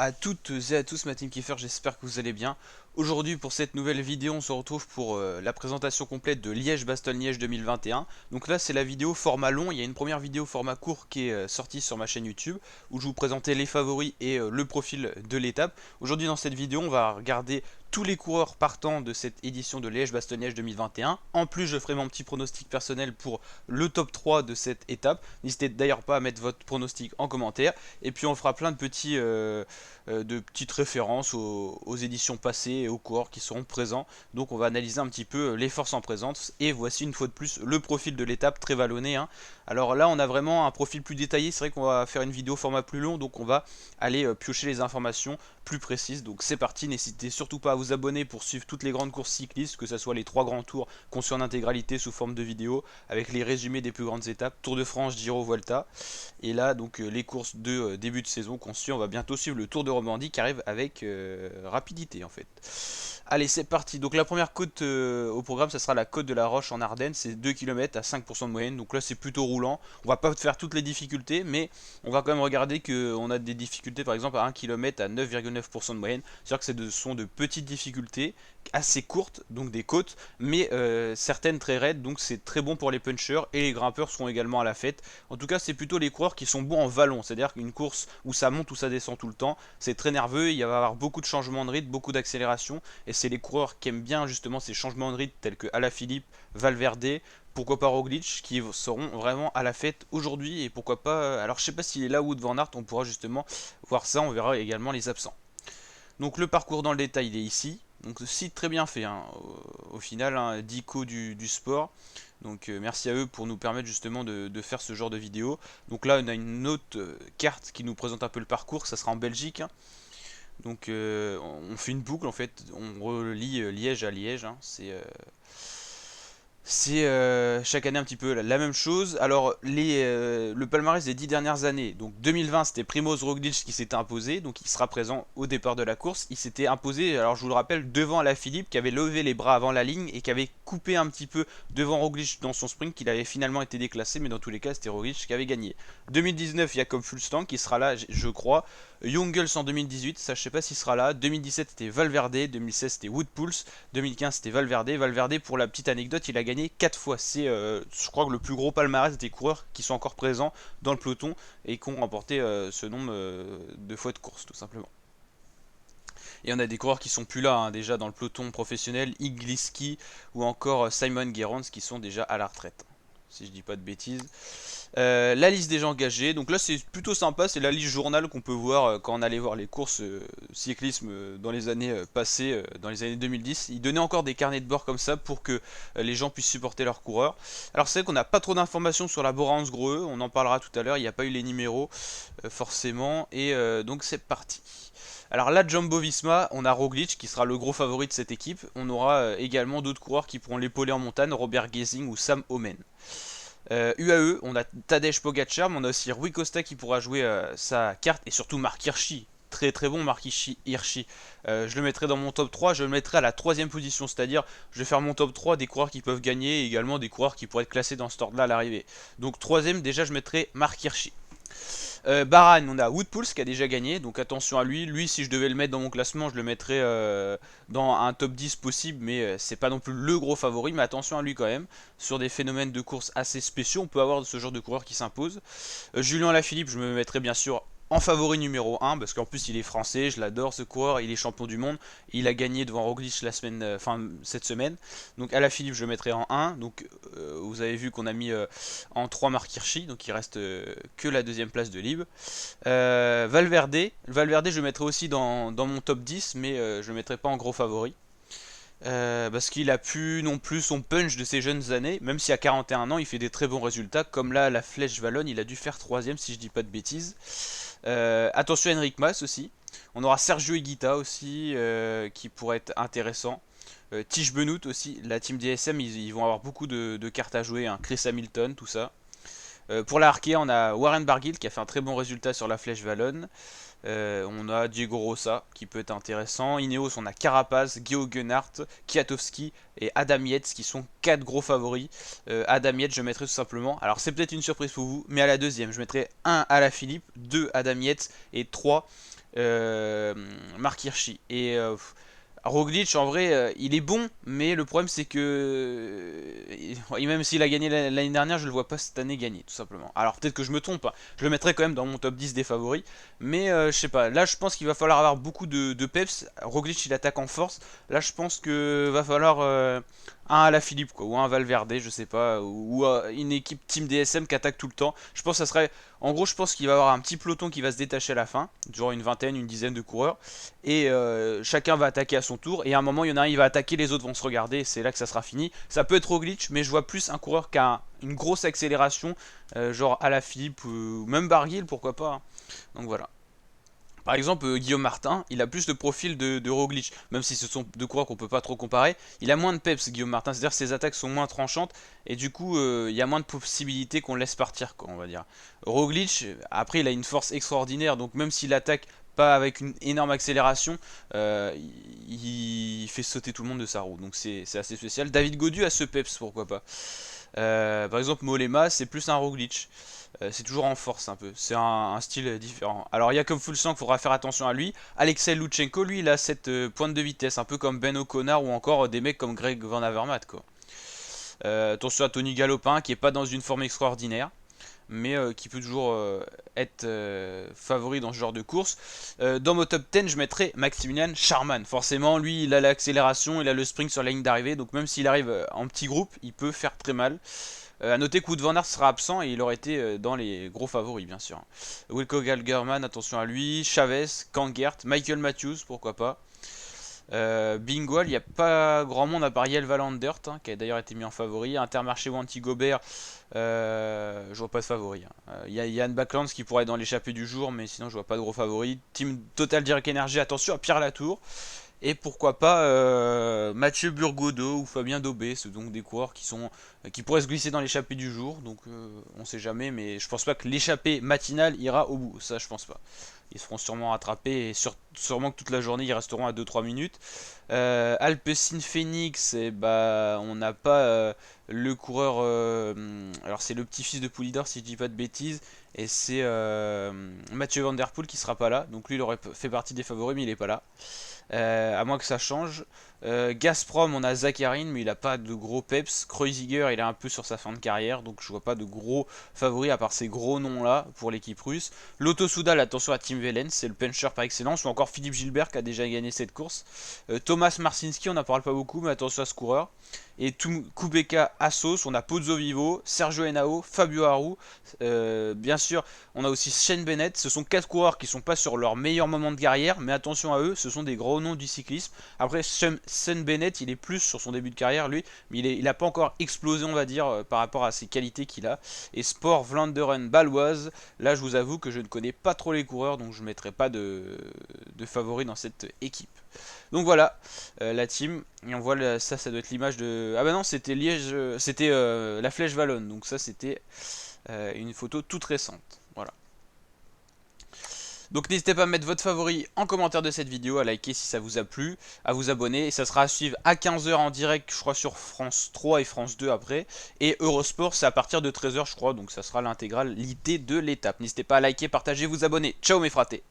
à toutes et à tous, ma team Kiefer, j'espère que vous allez bien. Aujourd'hui, pour cette nouvelle vidéo, on se retrouve pour la présentation complète de Liège-Bastogne-Liège 2021. Donc là, c'est la vidéo format long. Il y a une première vidéo format court qui est sortie sur ma chaîne YouTube, où je vous présentais les favoris et le profil de l'étape. Aujourd'hui, dans cette vidéo, on va regarder tous les coureurs partants de cette édition de Liège-Bastogne-Liège 2021. En plus, je ferai mon petit pronostic personnel pour le top 3 de cette étape. N'hésitez d'ailleurs pas à mettre votre pronostic en commentaire. Et puis on fera plein de petites références aux éditions passées et aux coureurs qui seront présents. Donc on va analyser un petit peu les forces en présence. Et voici une fois de plus le profil de l'étape très vallonné, hein. Alors là on a vraiment un profil plus détaillé. C'est vrai qu'on va faire une vidéo format plus long. Donc on va aller piocher les informations plus précises. Donc c'est parti, n'hésitez surtout pas à vous abonner pour suivre toutes les grandes courses cyclistes, que ce soit les 3 grands tours conçus en intégralité sous forme de vidéo, avec les résumés des plus grandes étapes, Tour de France, Giro, Vuelta. Et là donc les courses de début de saison qu'on suit, on va bientôt suivre le Tour de Romandie qui arrive avec rapidité en fait. Allez, c'est parti. Donc la première côte au programme, ça sera la côte de la Roche en Ardennes. C'est 2 km à 5% de moyenne. Donc là, c'est plutôt roulant. On va pas faire toutes les difficultés, mais on va quand même regarder qu'on a des difficultés, par exemple, à 1 km à 9,9% de moyenne. C'est-à-dire que ce sont de petites difficultés, assez courtes, donc des côtes, mais certaines très raides. Donc c'est très bon pour les punchers et les grimpeurs seront également à la fête. En tout cas, c'est plutôt les coureurs qui sont bons en vallon. C'est-à-dire qu'une course où ça monte ou ça descend tout le temps, c'est très nerveux. Il va y avoir beaucoup de changements de rythme, beaucoup d'accélération. Et c'est les coureurs qui aiment bien justement ces changements de rythme tels que Alaphilippe, Valverde, pourquoi pas Roglic, qui seront vraiment à la fête aujourd'hui. Et pourquoi pas, alors je sais pas s'il est là ou Van Aert, on pourra justement voir ça, on verra également les absents. Donc le parcours dans le détail il est ici. Donc site très bien fait, hein, au final, hein, Dico du sport. Donc merci à eux pour nous permettre justement de faire ce genre de vidéo. Donc là on a une autre carte qui nous présente un peu le parcours, ça sera en Belgique, hein. Donc on fait une boucle en fait, on relie Liège à Liège, hein. C'est chaque année un petit peu la même chose. Alors le palmarès des 10 dernières années, donc 2020 c'était Primoz Roglic qui s'était imposé, donc il sera présent au départ de la course. Il s'était imposé, alors je vous le rappelle, devant Alaphilippe qui avait levé les bras avant la ligne et qui avait coupé un petit peu devant Roglic dans son sprint, qu'il avait finalement été déclassé, mais dans tous les cas c'était Roglic qui avait gagné. 2019 Jakob Fuglsang qui sera là je crois. Jungels en 2018, ça je sais pas s'il sera là. 2017 c'était Valverde, 2016 c'était Wout Poels, 2015 c'était Valverde. Valverde, pour la petite anecdote, il a gagné 4 fois. C'est je crois que le plus gros palmarès des coureurs qui sont encore présents dans le peloton et qui ont remporté ce nombre de fois de course tout simplement. Et on a des coureurs qui sont plus là, hein, déjà dans le peloton professionnel, Igliski ou encore Simon Gerrans qui sont déjà à la retraite, si je dis pas de bêtises. La liste des gens engagés, donc là c'est plutôt sympa, c'est la liste journal qu'on peut voir quand on allait voir les courses cyclisme dans les années passées, dans les années 2010. Ils donnaient encore des carnets de bord comme ça pour que les gens puissent supporter leurs coureurs. Alors c'est vrai qu'on n'a pas trop d'informations sur la Bora Hansgrohe, on en parlera tout à l'heure, il n'y a pas eu les numéros forcément, et donc c'est parti. Alors là, Jumbo Visma, on a Roglic qui sera le gros favori de cette équipe. On aura également d'autres coureurs qui pourront l'épauler en montagne, Robert Gesing ou Sam Omen. UAE, on a Tadej Pogacar, mais on a aussi Rui Costa qui pourra jouer sa carte, et surtout Marc Hirschi. Très très bon Marc Hirschi. Je le mettrai dans mon top 3, je le mettrai à la 3ème position, c'est-à-dire je vais faire mon top 3 des coureurs qui peuvent gagner et également des coureurs qui pourraient être classés dans ce ordre-là à l'arrivée. Donc 3ème, déjà je mettrai Marc Hirschi. Bahrain, on a Wout Poels qui a déjà gagné, donc attention à lui. Lui, si je devais le mettre dans mon classement, je le mettrais dans un top 10 possible, mais c'est pas non plus le gros favori. Mais attention à lui quand même. Sur des phénomènes de course assez spéciaux, on peut avoir ce genre de coureur qui s'impose. Julien Alaphilippe, je me mettrais bien sûr en favori numéro 1 parce qu'en plus il est français, je l'adore ce coureur, il est champion du monde, il a gagné devant Roglic la semaine, cette semaine. Donc Alaphilippe je le mettrai en 1. Donc vous avez vu qu'on a mis en 3 Marc Hirschi, donc il reste que la 2ème place de Libre. Valverde je le mettrai aussi dans mon top 10, mais je le mettrai pas en gros favori. Parce qu'il a pu non plus son punch de ses jeunes années, même si à 41 ans il fait des très bons résultats, comme là la Flèche Wallonne il a dû faire 3ème si je dis pas de bêtises. Attention à Enric Mas aussi, on aura Sergio Higuita aussi qui pourrait être intéressant. Tige Benoît aussi, la team DSM ils vont avoir beaucoup de cartes à jouer, hein. Chris Hamilton, tout ça. Pour la Arkea, on a Warren Barguil qui a fait un très bon résultat sur la Flèche Wallonne. On a Diego Rosa qui peut être intéressant. Ineos, on a Carapaz, Geo Gunnart, Kwiatkowski et Adam Yates qui sont 4 gros favoris. Adam Yates, je mettrai tout simplement. Alors, c'est peut-être une surprise pour vous, mais à la deuxième, je mettrai 1 Alaphilippe, 2 Adam Yates et 3 Mark Hirschi. Et Roglic, en vrai, il est bon, mais le problème c'est que même s'il a gagné l'année dernière, je le vois pas cette année gagner, tout simplement. Alors peut-être que je me trompe, hein. Je le mettrai quand même dans mon top 10 des favoris, mais je sais pas. Là, je pense qu'il va falloir avoir beaucoup de peps. Roglic, il attaque en force. Là, je pense que va falloir un Alaphilippe, quoi, ou un Valverde, je sais pas, ou une équipe Team DSM qui attaque tout le temps. Je pense que ça serait, en gros, je pense qu'il va y avoir un petit peloton qui va se détacher à la fin, genre une vingtaine, une dizaine de coureurs, et chacun va attaquer à son tour, et à un moment il y en a un, il va attaquer, les autres vont se regarder, c'est là que ça sera fini. Ça peut être Roglic, mais je vois plus un coureur qui a une grosse accélération, genre Alaphilippe, ou même Barguil, pourquoi pas, hein. Donc voilà. Par exemple, Guillaume Martin, il a plus de profil de Roglic, même si ce sont deux coureurs qu'on peut pas trop comparer. Il a moins de peps, Guillaume Martin, c'est-à-dire que ses attaques sont moins tranchantes, et du coup, il y a moins de possibilités qu'on le laisse partir, quoi, on va dire. Roglic, après, il a une force extraordinaire, donc même s'il attaque pas avec une énorme accélération, il fait sauter tout le monde de sa roue, donc c'est assez spécial. David Gaudu a ce peps, pourquoi pas. Par exemple, Mollema, c'est plus un Roglic. C'est toujours en force un peu, c'est un style différent. Alors il y a comme Fulsang, il faudra faire attention à lui. Alexei Lutsenko, lui, il a cette pointe de vitesse, un peu comme Ben O'Connor ou encore des mecs comme Greg Van Avermaet, quoi. Attention à Tony Galopin, qui est pas dans une forme extraordinaire, mais qui peut toujours être favori dans ce genre de course. Dans mon top 10, je mettrai Maximilian Charman. Forcément, lui, il a l'accélération, il a le sprint sur la ligne d'arrivée, donc même s'il arrive en petit groupe, il peut faire très mal. A noter que Wout van Aert sera absent et il aurait été dans les gros favoris, bien sûr. Wilco Galgerman, attention à lui. Chavez, Kangert, Michael Matthews, pourquoi pas. Bingwall, il n'y a pas grand monde à part Yel Valandert, hein, qui a d'ailleurs été mis en favori. Intermarché ou Anti-Gobert, je vois pas de favori, hein. Il y a Yann Backlands qui pourrait être dans l'échappée du jour, mais sinon je vois pas de gros favoris. Team Total Direct Energy, attention à Pierre Latour. Et pourquoi pas Mathieu Burgodeau ou Fabien Daubé, c'est donc des coureurs qui pourraient se glisser dans l'échappée du jour, donc on sait jamais, mais je pense pas que l'échappée matinale ira au bout, ça je pense pas. Ils seront sûrement rattrapés et sûrement que toute la journée ils resteront à 2-3 minutes. Alpecin Phoenix, et bah, on n'a pas le coureur, alors c'est le petit-fils de Poulidor si je dis pas de bêtises, et c'est Mathieu Van Der Poel qui sera pas là, donc lui il aurait fait partie des favoris mais il est pas là. À moins que ça change. Gazprom, on a Zakharin, mais il a pas de gros peps. Kreuziger, il est un peu sur sa fin de carrière, donc je vois pas de gros favoris à part ces gros noms là pour l'équipe russe. Lotto Soudal, attention à Tim Wellens, c'est le puncher par excellence, ou encore Philippe Gilbert qui a déjà gagné cette course. Thomas Marcinski, on n'en parle pas beaucoup, mais attention à ce coureur. Et Kubeka Assos, on a Pozzo Vivo, Sergio Henao, Fabio Aru. Bien sûr, on a aussi Shane Bennett. Ce sont 4 coureurs qui sont pas sur leur meilleur moment de carrière, mais attention à eux, ce sont des gros noms du cyclisme. Après, Shane Bennett, il est plus sur son début de carrière, lui, mais il n'a pas encore explosé, on va dire, par rapport à ses qualités qu'il a. Et Sport Vlaanderen Baloise, là, je vous avoue que je ne connais pas trop les coureurs, donc je ne mettrai pas de favoris dans cette équipe. Donc voilà, la team, et on voit ça doit être l'image de... Ah bah non, c'était Liège, c'était la Flèche Wallonne, donc ça c'était une photo toute récente, voilà. Donc n'hésitez pas à mettre votre favori en commentaire de cette vidéo, à liker si ça vous a plu, à vous abonner, et ça sera à suivre à 15 h en direct, je crois, sur France 3 et France 2 après, et Eurosport c'est à partir de 13 h je crois, donc ça sera l'intégralité de l'étape. N'hésitez pas à liker, partager, vous abonner. Ciao mes fratés.